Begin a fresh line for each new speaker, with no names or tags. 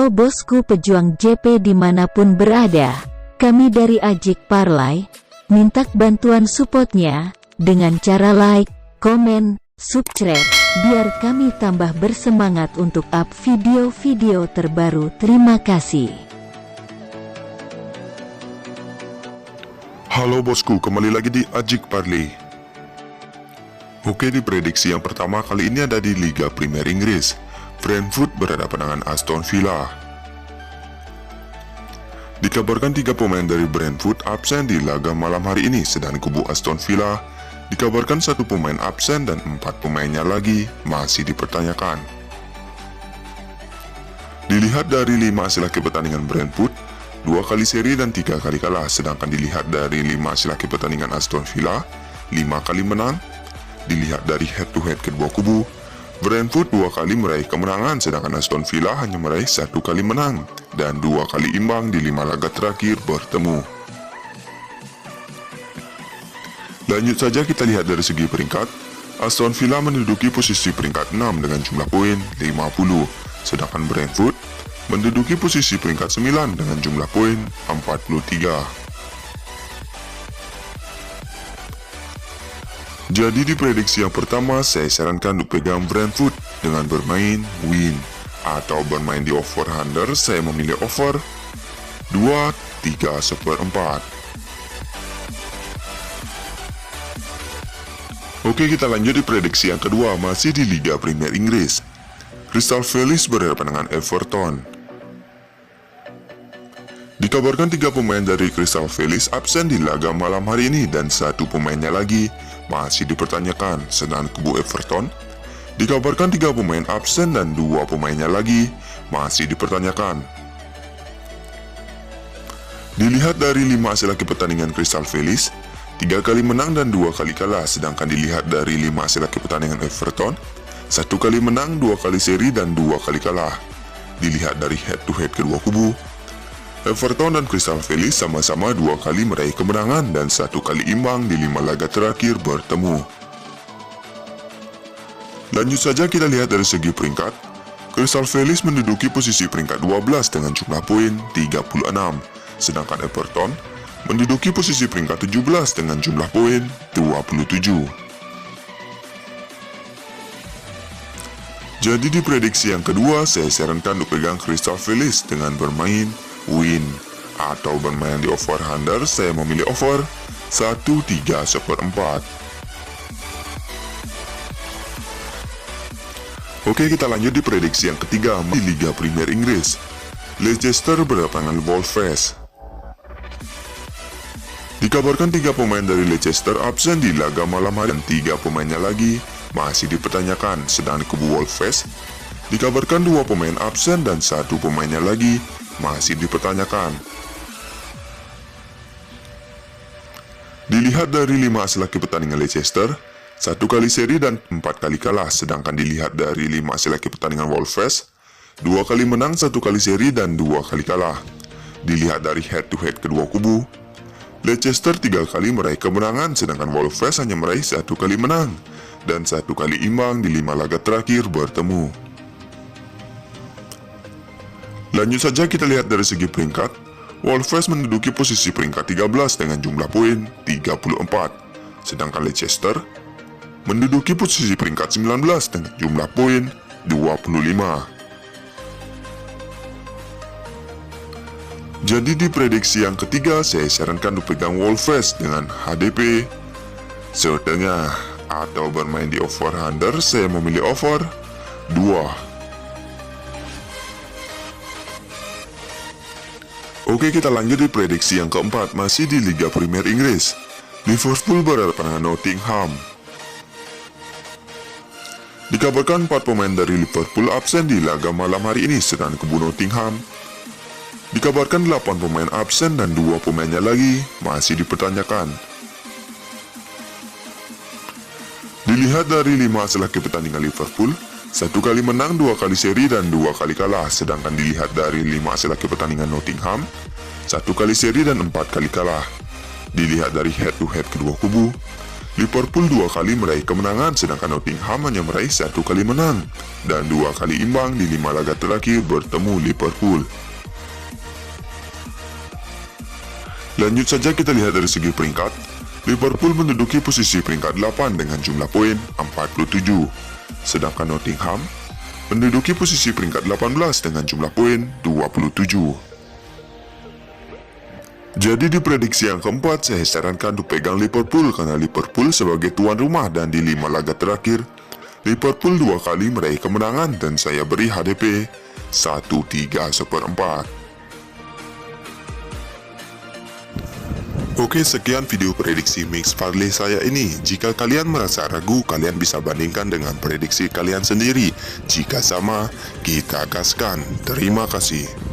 Halo bosku pejuang JP dimanapun berada, kami dari Ajik Parlay, minta bantuan supportnya, dengan cara like, komen, subscribe, biar kami tambah bersemangat untuk up video-video terbaru. Terima kasih.
Halo bosku, kembali lagi di Ajik Parlay. Oke, di prediksi yang pertama kali ini ada di Liga Premier Inggris. Brentford berhadapan dengan Aston Villa. Dikabarkan 3 pemain dari Brentford absen di laga malam hari ini, sedang kubu Aston Villa dikabarkan 1 pemain absen dan 4 pemainnya lagi masih dipertanyakan. Dilihat dari 5 hasil akhir pertandingan Brentford, 2 kali seri dan 3 kali kalah, sedangkan dilihat dari 5 hasil akhir pertandingan Aston Villa, 5 kali menang. Dilihat dari head to head kedua kubu, Brentford 2 kali meraih kemenangan, sedangkan Aston Villa hanya meraih 1 kali menang dan 2 kali imbang di 5 laga terakhir bertemu. Lanjut saja kita lihat dari segi peringkat. Aston Villa menduduki posisi peringkat 6 dengan jumlah poin 50, sedangkan Brentford menduduki posisi peringkat 9 dengan jumlah poin 43. Jadi di prediksi yang pertama, saya sarankan untuk pegang Brentford dengan bermain win. Atau bermain di over under, saya memilih over 2/3/4. Oke, kita lanjut di prediksi yang kedua, masih di Liga Premier Inggris. Crystal Palace berhadapan dengan Everton. Dikabarkan 3 pemain dari Crystal Palace absen di laga malam hari ini dan 1 pemainnya lagi masih dipertanyakan, sedangkan kubu Everton dikabarkan 3 pemain absen dan 2 pemainnya lagi masih dipertanyakan. Dilihat dari 5 hasil akhir pertandingan Crystal Palace, 3 kali menang dan 2 kali kalah, sedangkan dilihat dari 5 hasil akhir pertandingan Everton, 1 kali menang, 2 kali seri dan 2 kali kalah. Dilihat dari head to head kedua kubu, Everton dan Crystal Palace sama-sama 2 kali meraih kemenangan dan 1 kali imbang di 5 laga terakhir bertemu. Lanjut saja kita lihat dari segi peringkat. Crystal Palace menduduki posisi peringkat 12 dengan jumlah poin 36, sedangkan Everton menduduki posisi peringkat 17 dengan jumlah poin 27. Jadi di prediksi yang kedua, saya sarankan untuk pegang Crystal Palace dengan bermain win. Atau bermain di over under, saya memilih over 1/3/4. Oke, kita lanjut di prediksi yang ketiga di Liga Premier Inggris. Leicester berhadapan dengan Wolves. Dikabarkan 3 pemain dari Leicester absen di laga malam hari dan 3 pemainnya lagi masih dipertanyakan, sedangkan kubu Wolves dikabarkan 2 pemain absen dan 1 pemainnya lagi masih dipertanyakan. Dilihat dari 5 hasil akhir pertandingan Leicester, 1 kali seri dan 4 kali kalah, sedangkan dilihat dari 5 hasil akhir pertandingan Wolves, 2 kali menang, 1 kali seri dan 2 kali kalah. Dilihat dari head to head kedua kubu, Leicester 3 kali meraih kemenangan, sedangkan Wolves hanya meraih 1 kali menang dan 1 kali imbang di 5 laga terakhir bertemu. Lanjut saja kita lihat dari segi peringkat. Wolves menduduki posisi peringkat 13 dengan jumlah poin 34, sedangkan Leicester menduduki posisi peringkat 19 dengan jumlah poin 25. Jadi di prediksi yang ketiga, saya sarankan untuk pegang Wolves dengan HDP setengah atau bermain di over under, saya memilih over 2. Oke, kita lanjut di prediksi yang keempat, masih di Liga Premier Inggris. Liverpool berhadapan dengan Nottingham. Dikabarkan 4 pemain dari Liverpool absen di laga malam hari ini, sedangkan kubu Nottingham dikabarkan 8 pemain absen dan 2 pemainnya lagi masih dipertanyakan. Dilihat dari 5 hasil akhir pertandingan Liverpool, 1 kali menang, 2 kali seri dan 2 kali kalah, sedangkan dilihat dari 5 hasil akhir pertandingan Nottingham, 1 kali seri dan 4 kali kalah. Dilihat dari head to head kedua kubu, Liverpool 2 kali meraih kemenangan, sedangkan Nottingham hanya meraih 1 kali menang, dan 2 kali imbang di 5 laga terakhir bertemu Liverpool. Lanjut saja kita lihat dari segi peringkat. Liverpool menduduki posisi peringkat 8 dengan jumlah poin 47, sedangkan Nottingham menduduki posisi peringkat 18 dengan jumlah poin 27. Jadi di prediksi yang keempat, saya sarankan untuk pegang Liverpool karena Liverpool sebagai tuan rumah dan di 5 laga terakhir, Liverpool 2 kali meraih kemenangan dan saya beri HDP 1/3/4. Oke, sekian video prediksi mix parlay saya ini. Jika kalian merasa ragu, kalian bisa bandingkan dengan prediksi kalian sendiri. Jika sama, kita gaskan. Terima kasih.